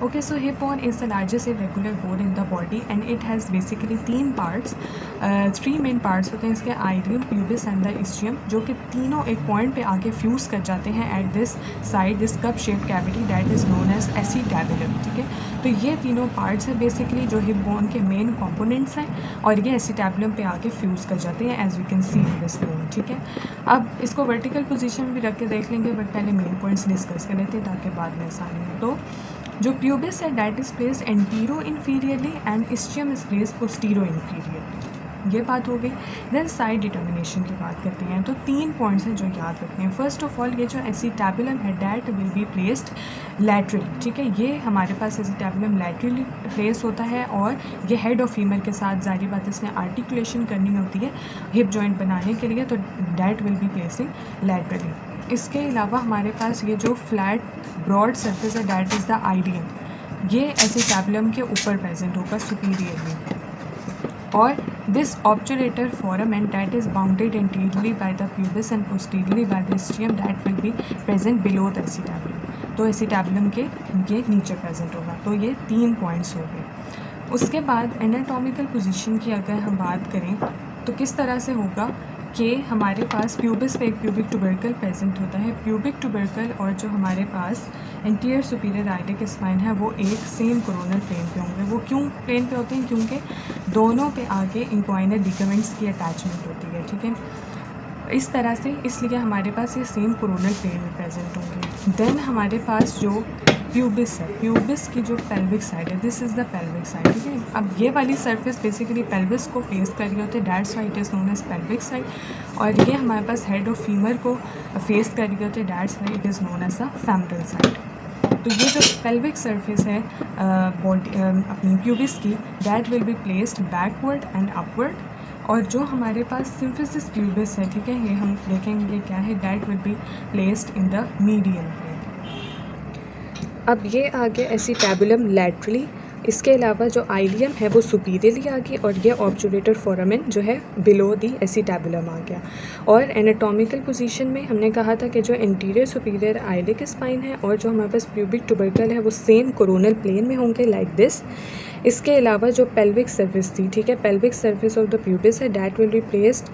Okay, so hip bone is the largest irregular bone in the body and it has basically 3 parts, 3 main parts होते हैं इसके, ileum, pubis and the ischium, जो कि तीनों एक point पे आके फ्यूज़ कर जाते हैं at this side, this cup shape cavity that is known as acetabulum. ठीक है, तो ये तीनों पार्ट्स हैं बेसिकली जो हिप बोन के मेन कंपोनेंट्स हैं और ये एसिटैबुलम पे आके फ्यूज़ कर जाते हैं as we can see in this bone. ठीक है, अब इसको वर्टिकल पोजीशन भी रख के देख लेंगे, बट पहले मेन पॉइंट्स डिस्कस कर लेते हैं ताकि बाद में आसानी हो। तो जो प्यूबिस है that is placed antero inferiorly and ischium is placed postero inferiorly, ये बात हो गई। देन साइड डिटर्मिनेशन की बात करते हैं, तो 3 पॉइंट्स हैं जो याद रखने हैं। फर्स्ट ऑफ ऑल, ये जो एसिटैबुलम है that will be placed laterally. ठीक है, ये हमारे पास एसिटैबुलम लैटरली प्लेस होता है और ये हेड ऑफ फीमर के साथ, जारी बात इसने आर्टिकुलेशन करनी होती है हिप जॉइंट बनाने के लिए, तो that will be placing laterally. इसके अलावा हमारे पास ये जो फ्लैट ब्रॉड सरफेस है डैट इज़ द आइलियम, ये एसिटैबुलम के ऊपर प्रेजेंट होगा सुपीरियरली, और this obturator foramen and that is bounded anteriorly by the pubis and posteriorly by the ischium that will be present below the acetabulum, तो acetabulum के ये नीचे present होगा। तो ये 3 पॉइंट्स हो गए। उसके बाद एनाटॉमिकल पोजीशन की अगर हम बात करें तो किस तरह से होगा कि हमारे पास प्यूबिस पे एक प्यूबिक ट्यूबरकल प्रेजेंट होता है। प्यूबिक ट्यूबरकल और जो हमारे पास एंटीरियर सुपीरियर आइलिक स्पाइन है वो एक सेम कोरोनल प्लेन पे होंगे। वो क्यों प्लेन पे होते हैं? क्योंकि दोनों पे आगे इंक्वाइनल लिगामेंट्स की अटैचमेंट होती है। ठीक है, इस तरह से, इसलिए हमारे पास ये सेम कोरोनल प्लेन में प्रेजेंट होंगे। देन हमारे पास जो प्यूबिस है, प्यूबिस की जो पेल्विक साइड है, this is the pelvic side. ठीक है, अब ये वाली सरफेस बेसिकली पेल्विस को फेस कर रही होती है, that's why it is known as pelvic side, और ये हमारे पास हेड ऑफ फीमर को फेस कर रही होती है, that's why it is known as the femoral side. तो ये जो पेल्विक सरफेस है बॉडी अपनी प्यूबिस की, that will be placed backward and upward, और जो हमारे पास सिम्फिसिस प्यूबिस है, ठीक है, ये हम देखेंगे क्या है, that will be placed in the median plane. अब ये आ गया एसिटैबुलम लैटरली, इसके अलावा जो आइलियम है वो सुपीरियरली आ गई, और ये ऑब्चुलेटर फोरामेन जो है बिलो दी एसिटैबुलम आ गया। और एनाटॉमिकल पोजीशन में हमने कहा था कि जो इंटीरियर सुपीरियर आइलिक स्पाइन है और जो हमारे पास प्यूबिक ट्यूबरकल है वो सेम कोरोनल प्लेन में होंगे लाइक दिस। इसके अलावा जो पेल्विक सर्फेस थी, ठीक है, pelvic surface of the pubis है, that will be placed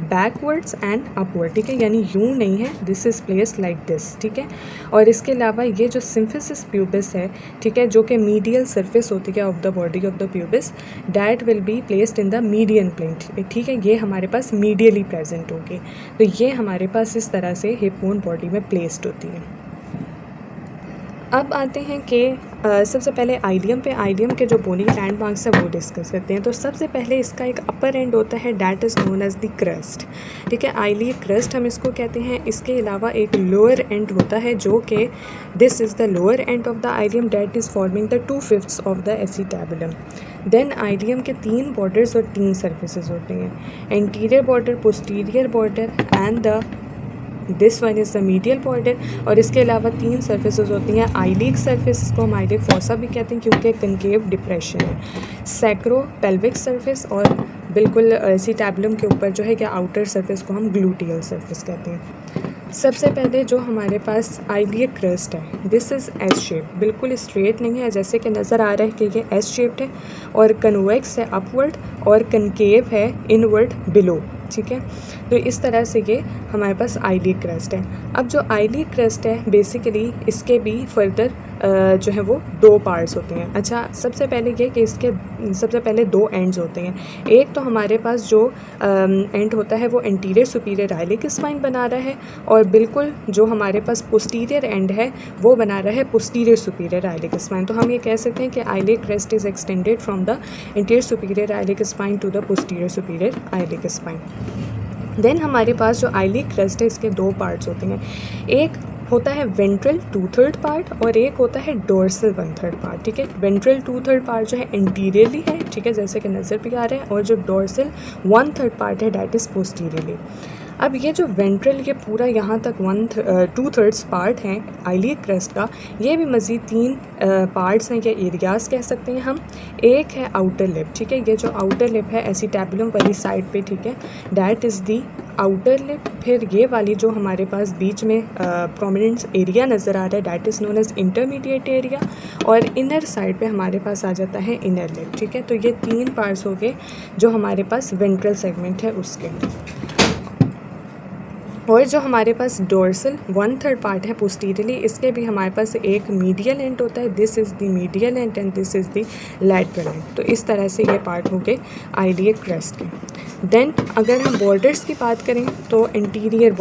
backwards and upward. ठीक है, यानी यूँ नहीं है, this is placed like this. ठीक है, और इसके अलावा ये जो सिम्फिसिस प्यूबिस है, ठीक है, जो कि मीडियल सरफेस होती है of the body of the pubis, that will be placed in the median plane. ठीक है, ये हमारे पास मीडियली प्रेजेंट होगी। तो ये हमारे पास इस तरह से हिप बोन बॉडी में प्लेस्ड होती है। अब आते हैं कि सबसे पहले आइलियम पे, आइलियम के जो बोनी लैंडमार्क्स है वो डिस्कस करते हैं। तो सबसे पहले इसका एक अपर एंड होता है, that is known as the crest. ठीक है, आइलिक क्रस्ट हम इसको कहते हैं। इसके अलावा एक लोअर एंड होता है जो कि this is the lower end of the ilium, that is forming the 2/5 of the acetabulum. Then ilium के 3 बॉर्डर्स और 3 सर्फेसेस होते हैं, anterior border, posterior border and the this one is the medial border. और इसके अलावा 3 surfaces होती हैं, iliac surface, इसको हम आइलिक फॉसा भी कहते हैं क्योंकि कनकेव डिप्रेशन है, सैक्रो पेल्विक सर्फेस, और बिल्कुल एसिटैबुलम के ऊपर जो है कि आउटर सर्फेस को हम ग्लूटियल सर्फेस कहते हैं। सबसे पहले जो हमारे पास आइलिक क्रस्ट है, दिस इज़ एस शेप, बिल्कुल स्ट्रेट नहीं है, जैसे कि नज़र आ रहा है कि ये एस शेप्ड है, और कन्वेक्स है अपवर्ड और कनकेव है इनवर्ड बिलो। ठीक है, तो इस तरह से ये हमारे पास आइलिक क्रस्ट है। अब जो आइलिक क्रस्ट है बेसिकली इसके भी फर्दर जो है वो 2 पार्ट्स होते हैं। अच्छा, सबसे पहले ये कि इसके सबसे पहले 2 एंड्स होते हैं। एक तो हमारे पास जो एंड होता है वो एंटीरियर सुपीरियर आइलिक स्पाइन बना रहा है, और बिल्कुल जो हमारे पास पोस्टीरियर एंड है वो बना रहा है पोस्टीरियर सुपीरियर आइलिक स्पाइन। तो हम ये कह सकते हैं कि iliac crest is extended from the anterior superior iliac spine to the posterior superior iliac spine. Then हमारे पास जो आइलिक क्रस्ट है इसके 2 पार्ट्स होते हैं, एक होता है वेंट्रल 2/3 पार्ट और एक होता है डोर्सल 1/3 पार्ट। ठीक है, वेंट्रल 2/3 पार्ट जो है इंटीरियरली है, ठीक है, जैसे कि नज़र भी आ रहा है, और जो डोर्सल 1/3 पार्ट है डैट इज़ पोस्टीरियरली। अब ये जो वेंट्रल ये पूरा यहाँ तक 2/3 पार्ट है आइलियक क्रस्ट का, ये भी मज़ीद 3 पार्ट्स हैं या एरियाज़ कह सकते हैं हम। एक है आउटर लिप, ठीक है, ये जो आउटर लिप है एसिटैबुलम वाली साइड पे, ठीक है, that is the outer lip. फिर ये वाली जो हमारे पास बीच में प्रोमिनेंट एरिया नज़र आ रहा है that is known as intermediate area, और इनर साइड पे हमारे पास आ जाता है इनर लिप, ठीक है। तो ये 3 पार्ट्स हो गए जो हमारे पास वेंट्रल सेगमेंट है उसके। और जो हमारे पास डोर्सल 1/3 पार्ट है पोस्टीरियरली, इसके भी हमारे पास एक मीडियल एंड होता है, this is the medial and this is the lateral and. तो इस तरह से ये पार्ट हो गए आइलियक क्रस्ट के। देन अगर हम बॉर्डर्स की बात करें तो anterior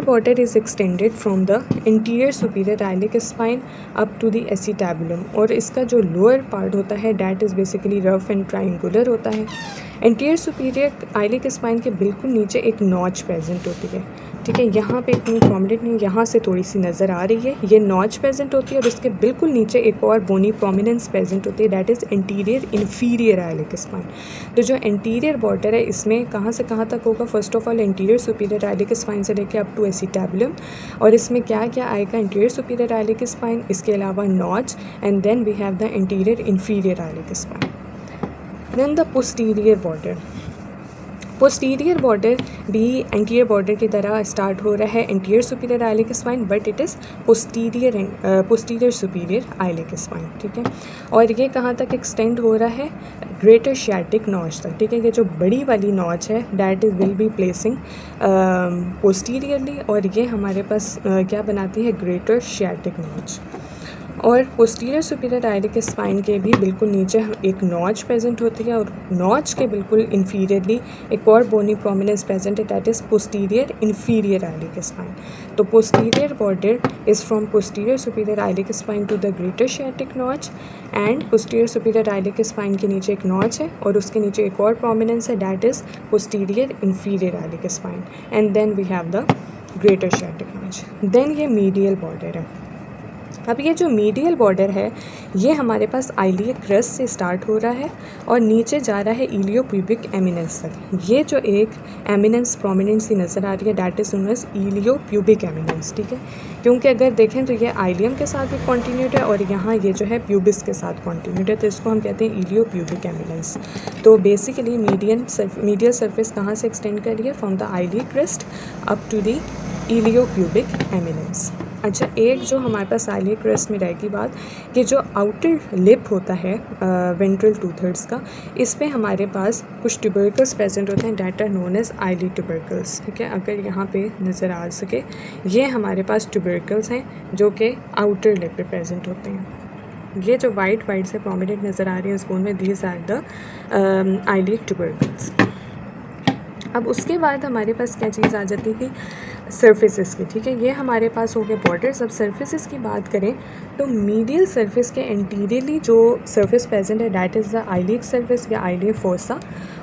border is extended from the interior superior iliac spine up to the acetabulum, और इसका जो लोअर पार्ट होता है that is basically rough and triangular होता है। इंटीरियर सुपीरियर आइलिक स्पाइन के बिल्कुल नीचे एक नॉच प्रेजेंट होती है, ठीक है, यहाँ पे इतनी प्रोमिनेंट नहीं, यहाँ से थोड़ी सी नज़र आ रही है, ये नॉच प्रेजेंट होती है, और उसके बिल्कुल नीचे एक और बोनी प्रोमिनेंस प्रेजेंट होती है that is interior inferior iliac spine. तो जो इंटीरियर बॉर्डर है इसमें कहाँ से कहाँ तक होगा, first of all interior superior iliac spine से लेकर अप टू एसिटैबुलम, और इसमें क्या क्या आएगा, इंटीरियर सुपीरियर आइलिक स्पाइन, इसके अलावा notch, and then we have the interior inferior iliac spine. Then the posterior border भी एंटीरियर बॉर्डर की तरह स्टार्ट हो रहा है interior superior iliac spine, but it is posterior superior iliac spine, ठीक है। और ये कहाँ तक एक्सटेंड हो रहा है, ग्रेटर शियाटिक नॉच तक, ठीक है। ये जो बड़ी वाली नॉच है that is will be placing posteriorly, और ये हमारे पास क्या बनाती है, ग्रेटर शियाटिक नॉच। और पोस्टीरियर सुपीरियर आइलिक स्पाइन के भी बिल्कुल नीचे एक नॉच प्रेजेंट होती है, और नॉच के बिल्कुल इन्फीरियरली एक और बोनी प्रोमिनेंस प्रेजेंट है that is posterior inferior iliac spine. तो posterior border is from posterior superior iliac spine to the greater sciatic notch, and posterior superior iliac spine के नीचे एक नॉच है और उसके नीचे एक और प्रोमिनेंस है that is posterior inferior iliac spine, and then we have the greater sciatic notch. Then ये मीडियल बॉर्डर है। अब ये जो मीडियल बॉर्डर है ये हमारे पास आइलियक क्रस्ट से स्टार्ट हो रहा है और नीचे जा रहा है इलियोप्यूबिक एमिनेंस तक। ये जो एक एमिनेंस प्रोमिनेंस सी नज़र आ रही है that is known as iliopubic eminence, ठीक है, क्योंकि अगर देखें तो ये आइलियम के साथ भी कॉन्टिन्यूड है और यहाँ ये जो है प्यूबिस के साथ कॉन्टिन्यूड है, तो इसको हम कहते हैं इलियोप्यूबिक एमिनेंस। तो बेसिकली मीडियल सरफेस कहाँ से एक्सटेंड कर रही है, from the iliac crest up to the iliopubic eminence. अच्छा, एक जो हमारे पास आइलियक क्रस्ट में रहेगी बात कि जो आउटर लिप होता है वेंट्रल 2/3 का, इस पे हमारे पास कुछ ट्यूबरकल्स प्रेजेंट होते हैं डैट आर नोन एज आइली ट्यूबरकल्स, ठीक है। अगर यहाँ पे नज़र आ सके, ये हमारे पास ट्यूबरकल्स हैं जो कि आउटर लिप पे प्रेजेंट होते हैं। ये जो वाइट से प्रोमिनेंट नज़र आ रही है उस बोन में, these are the iliac tubercles. अब उसके बाद हमारे पास क्या चीज़ आ जाती थी, सरफेसेस की, ठीक है। ये हमारे पास हो गए बॉर्डर्स। अब सरफेसेस की बात करें तो मीडियल सरफेस के एंटीरियरली जो सरफेस प्रेजेंट है that is the iliac surface या आइलियक फोसा,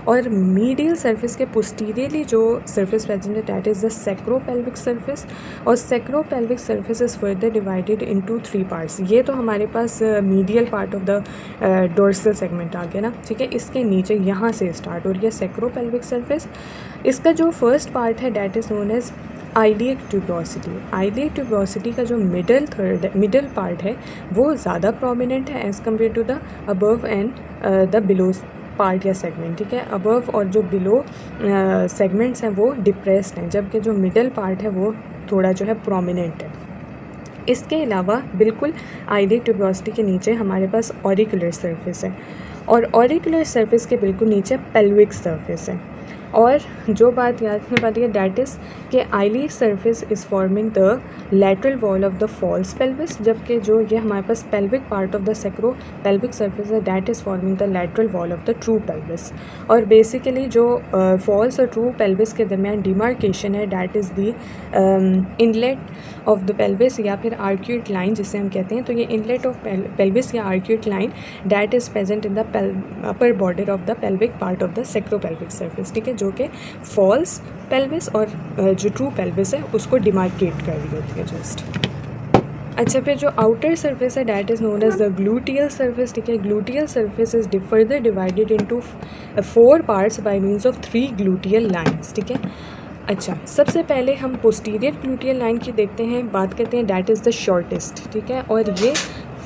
और मीडियल सरफेस के पोस्टीरियरली जो सरफेस प्रेजेंट है that is the sacropelvic surface, और sacropelvic surface is further divided into 3 parts. ये तो हमारे पास medial part of the dorsal segment आ गया ना, ठीक है। इसके नीचे यहाँ से स्टार्ट हो रही है सैक्रोपेल्विक सरफेस। इसका जो फर्स्ट पार्ट है that is known as iliac tuberosity. Iliac tuberosity का जो मिडल पार्ट है वो ज़्यादा प्रोमिनेंट है as compare to the above and the below part या सेगमेंट, ठीक है। अबव और जो बिलो सेगमेंट्स हैं वो डिप्रेस्ड हैं, जबकि जो मिडल पार्ट है वो थोड़ा जो है प्रोमिनेंट है। इसके अलावा बिल्कुल आइलियक ट्यूबरोसिटी के नीचे हमारे पास ऑरिकुलर सरफेस है, और ऑरिकुलर सरफेस के बिल्कुल नीचे पेल्विक सरफेस है। और जो बात याद रखने वाली है डैट इज़ कि iliac surface is forming the lateral wall of the false pelvis, जबकि जो ये हमारे पास pelvic part of the sacropelvic surface है that is forming the lateral wall of the true pelvis. और बेसिकली जो false और ट्रू पेल्विस के दरमियान डिमार्केशन है that is the inlet of the pelvis या फिर आर्क्यूट लाइन जिसे हम कहते हैं। तो ये इनलेट ऑफ पेल्विस या arcuate line that is present in the upper border of the pelvic part of the sacropelvic surface, ठीक है, जो कि फॉल्स पेल्विस और जो ट्रू पेल्विस है उसको डिमार्केट कर रही होती है जस्ट। अच्छा, फिर जो आउटर सरफेस है that is known as the gluteal surface, ठीक है। Gluteal surface is further divided into 4 parts by means of 3 gluteal lines, ठीक है। अच्छा, सबसे पहले हम पोस्टीरियर ग्लूटियल लाइन की देखते हैं, बात करते हैं, डैट इज़ द शॉर्टेस्ट, ठीक है, और ये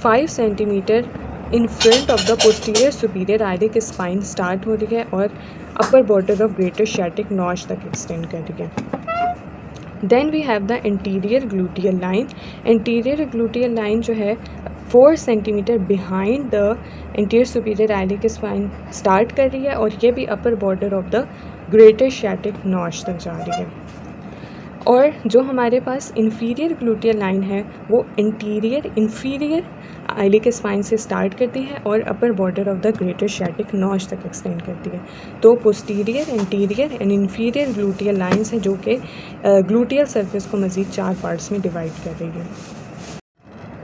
5 centimetre in front of the posterior superior iliac spine start हो रही है और upper border of greater sciatic notch तक एक्सटेंड कर रही है। Then we have the interior gluteal line. Interior gluteal line जो है 4 centimetre behind the interior superior iliac spine start कर रही है और ये भी upper border of the greater sciatic notch तक जा रही है। और जो हमारे पास इंफीरियर ग्लूटियल लाइन है वो इंफीरियर आइलिक स्पाइन से स्टार्ट करती है और upper border of the greater sciatic notch तक एक्सटेंड करती है। तो posterior, interior and inferior gluteal lines हैं जो कि ग्लूटियल सरफेस को मज़ीद 4 पार्ट्स में डिवाइड कर रही है।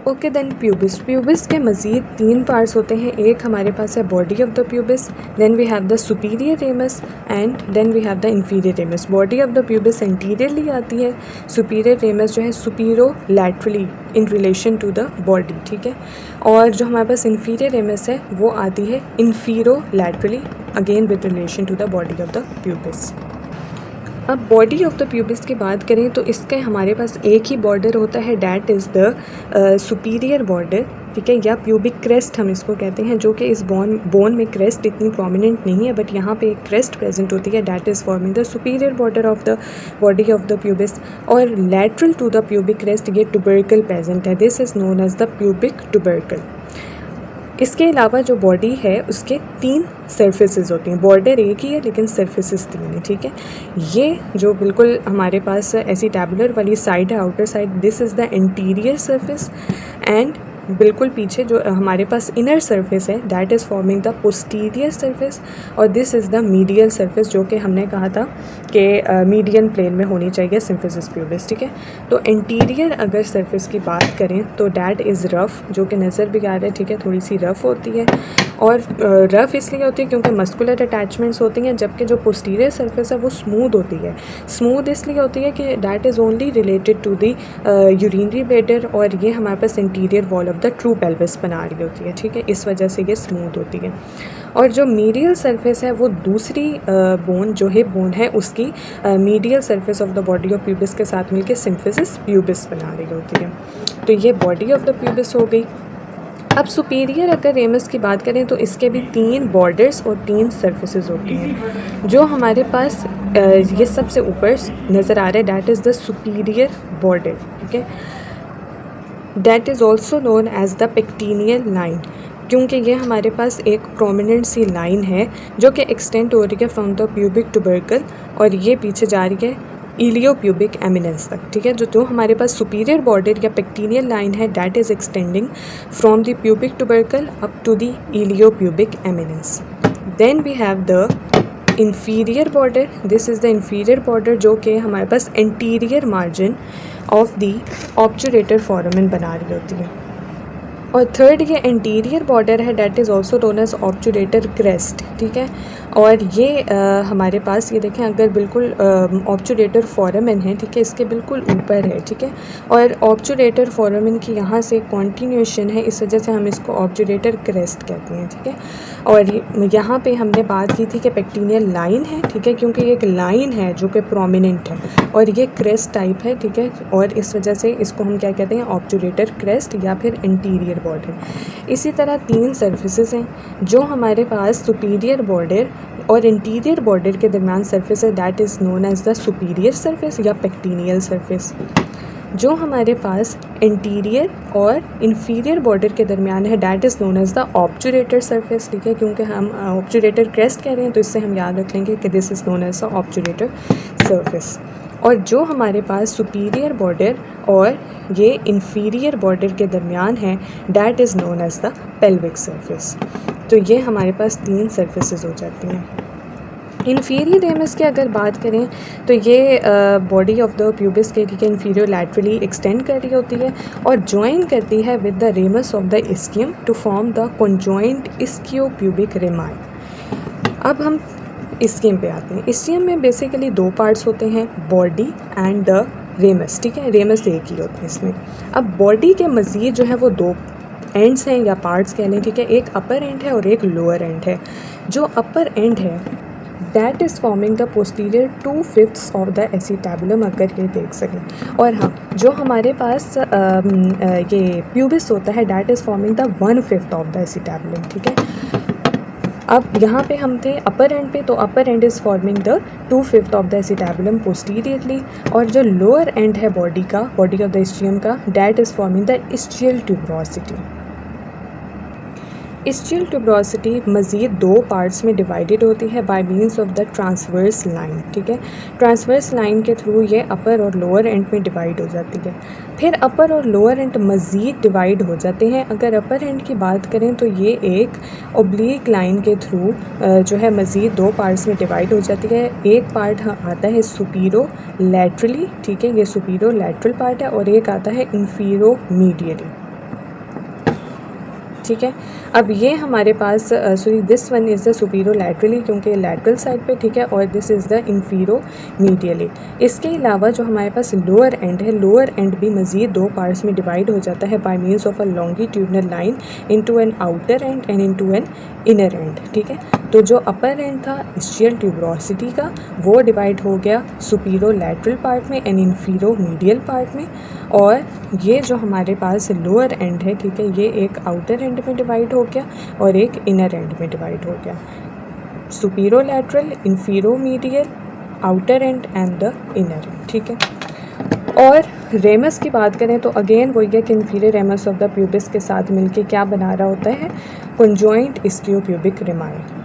ओके, देन प्यूबिस के मज़ीद 3 पार्ट्स होते हैं। एक हमारे पास है body of the pubis, then we have the superior ramus and then we have the inferior ramus. Body of the pubis anteriorly आती है, सुपीरियर रेमस जो है supero laterally in relation to the body, ठीक है, और जो हमारे पास inferior ramus है वो आती है infero laterally again with relation to the body of the pubis. अब बॉडी ऑफ द प्यूबिस की बात करें तो इसके हमारे पास एक ही बॉर्डर होता है, that is the superior border, ठीक है, या प्यूबिक क्रेस्ट हम इसको कहते हैं, जो कि इस बोन में क्रेस्ट इतनी प्रोमिनेंट नहीं है बट यहाँ पे एक क्रेस्ट प्रेजेंट होती है, that is forming the superior border of the body of the pubis. और lateral to the pubic crest ये ट्यूबरकल प्रेजेंट है, this is known as the pubic tubercle. इसके अलावा जो बॉडी है उसके 3 सरफेसेस होती हैं, बॉर्डर एक ही है लेकिन सरफेसेस 3 हैं, ठीक है। ये जो बिल्कुल हमारे पास ऐसी टैबुलर वाली साइड है, outer side, this is the anterior surface and बिल्कुल पीछे जो हमारे पास इनर सरफेस है that is forming the posterior surface और this is the medial surface, जो कि हमने कहा था कि मीडियन प्लेन में होनी चाहिए सिम्फिसिस प्यूबिस, ठीक है। तो इंटीरियर अगर सरफेस की बात करें तो दैट इज़ रफ़, जो कि नज़र भी आ रहा है, ठीक है, थोड़ी सी रफ़ होती है और रफ़ इसलिए होती है क्योंकि मस्कुलर अटैचमेंट्स होती हैं, जबकि जो पोस्टीरियर सरफेस है वो स्मूथ होती है। स्मूथ इसलिए होती है कि that is only related to the urinary bladder और ये हमारे पास anterior wall the true pelvis बना रही होती है, ठीक है, इस वजह से ये स्मूथ होती है। और जो मीडियल सरफेस है वो दूसरी बोन जो हिप बोन है उसकी medial surface of the body of pubis के साथ मिलकर सिम्फिसिस प्यूबिस बना रही होती है। तो ये बॉडी ऑफ द प्यूबिस हो गई। अब सुपीरियर अगर रेमस की बात करें तो इसके भी 3 बॉर्डर्स और 3 सरफेसेस होती हैं। जो हमारे पास ये सबसे ऊपर नज़र आ रहा है that is the superior border, ठीक है, that is also known as the pectineal line, क्योंकि ये हमारे पास एक प्रोमिनेंट सी लाइन है जो कि एक्सटेंड हो रही है फ्रॉम द प्यूबिक ट्यूबरकल और ये पीछे जा रही है इलियोप्यूबिक एमिनेंस तक, ठीक है। जो हमारे पास सुपीरियर बॉर्डर या पेक्टिनियल लाइन है that is extending from the pubic tubercle up to the iliopubic eminence. Then we have the inferior border, this is the inferior border जो कि हमारे पास anterior margin of the obturator foramen बना रही होती है। और थर्ड ये इंटीरियर बॉर्डर है that is also known as obturator crest, ठीक है। और ये हमारे पास ये देखें अगर बिल्कुल ऑब्चुरेटर फोरामेन है, ठीक है, इसके बिल्कुल ऊपर है, ठीक है, और ऑब्चुरेटर फोरामेन की यहाँ से कॉन्टिन्यूशन है, इस वजह से हम इसको ऑब्चुरेटर क्रेस्ट कहते हैं, ठीक है। और यहाँ पे हमने बात की थी कि पेक्टिनियल लाइन है, ठीक है, क्योंकि ये एक लाइन है जो कि प्रोमिनेंट है और ये क्रेस्ट टाइप है, ठीक है, और इस वजह से इसको हम क्या कहते हैं, ऑब्चुरेटर क्रेस्ट या फिर इंटीरियर बॉर्डर। इसी तरह 3 सर्फेसेस हैं जो हमारे पास सुपीरियर बॉर्डर और इंटीरियर बॉर्डर के दरमियान सरफेस है that is known as the superior surface या पेक्टिनियल सरफेस। जो हमारे पास इंटीरियर और इंफीरियर बॉर्डर के दरमियान है that is known as the obturator surface, ठीक है, क्योंकि हम ऑब्चुरेटर क्रेस्ट कह रहे हैं तो इससे हम याद रख लेंगे कि this is known as the obturator surface. और जो हमारे पास सुपीरियर बॉर्डर और ये इंफीरियर बॉर्डर के दरमियान है that is known as the pelvic surface. तो ये हमारे पास 3 सरफेसेस हो जाती हैं। इन्फीरियर रेमस की अगर बात करें तो ये बॉडी ऑफ द प्यूबिस के लिए इन्फीरियर लैटरली एक्सटेंड कर रही होती है और ज्वाइन करती है with the ramus of the ischium to form the conjoint ischiopubic rami. अब हम इस्कियम पे आते हैं। इस्कियम में बेसिकली 2 पार्ट्स होते हैं, बॉडी एंड द रेमस, ठीक है, रेमस एक ही होता है इसमें। अब बॉडी के मज़ीद जो है वो 2 एंड्स हैं या पार्ट्स कह लें, ठीक है, एक अपर एंड है और एक लोअर एंड है। जो अपर एंड है that is forming the posterior 2/5 of the acetabulum, अगर ये देख सकें। और हाँ, जो हमारे पास ये प्यूबिस होता है that is forming the 1/5 of the acetabulum, ठीक है। अब यहाँ पे हम थे अपर एंड पे, तो upper end is forming the 2/5 of the acetabulum posteriorly, और जो लोअर एंड है बॉडी ऑफ द इस्ट्रियम का, that is forming the ischial tuberosity. Ischial tuberosity मज़ीद 2 पार्ट्स में डिवाइडेड होती है by means of the transverse line, ठीक है। ट्रांसवर्स लाइन के थ्रू ये अपर और लोअर एंड में डिवाइड हो जाती है। फिर अपर और लोअर एंड मज़ीद डिवाइड हो जाते हैं। अगर अपर एंड की बात करें तो ये एक ओब्लीक लाइन के थ्रू जो है मज़ीद 2 पार्ट्स में डिवाइड हो जाती है। एक पार्ट आता है सुपीरो लैटरली, ठीक है, ये सुपीरो लैटरल पार्ट है, और एक आता है इंफीरो मीडियली, ठीक है। अब ये हमारे पास sorry this one is the supero laterally, क्योंकि लैटरल साइड पे, ठीक है, और this is the infero medially. इसके अलावा जो हमारे पास लोअर एंड है, लोअर एंड भी मज़ीद 2 पार्ट्स में डिवाइड हो जाता है by means of a longitudinal line into an outer end and into an inner end, ठीक है। तो जो अपर एंड था इस्ट्रियल ट्यूबरोसिटी का, वो डिवाइड हो गया सुपीरो लैटरल पार्ट में एंड इंफीरो मीडियल पार्ट में, और ये जो हमारे पास लोअर एंड है, ठीक है, ये एक आउटर एंड में डिवाइड हो गया और एक इनर एंड में डिवाइड हो गया। Supero lateral, infero medial, outer end and the inner end, ठीक है। और रेमस की बात करें तो अगेन वही है कि inferior ramus of the pubis के साथ मिलके क्या बना रहा होता है, कंजॉइंट इस्कियोप्यूबिक रेमाई।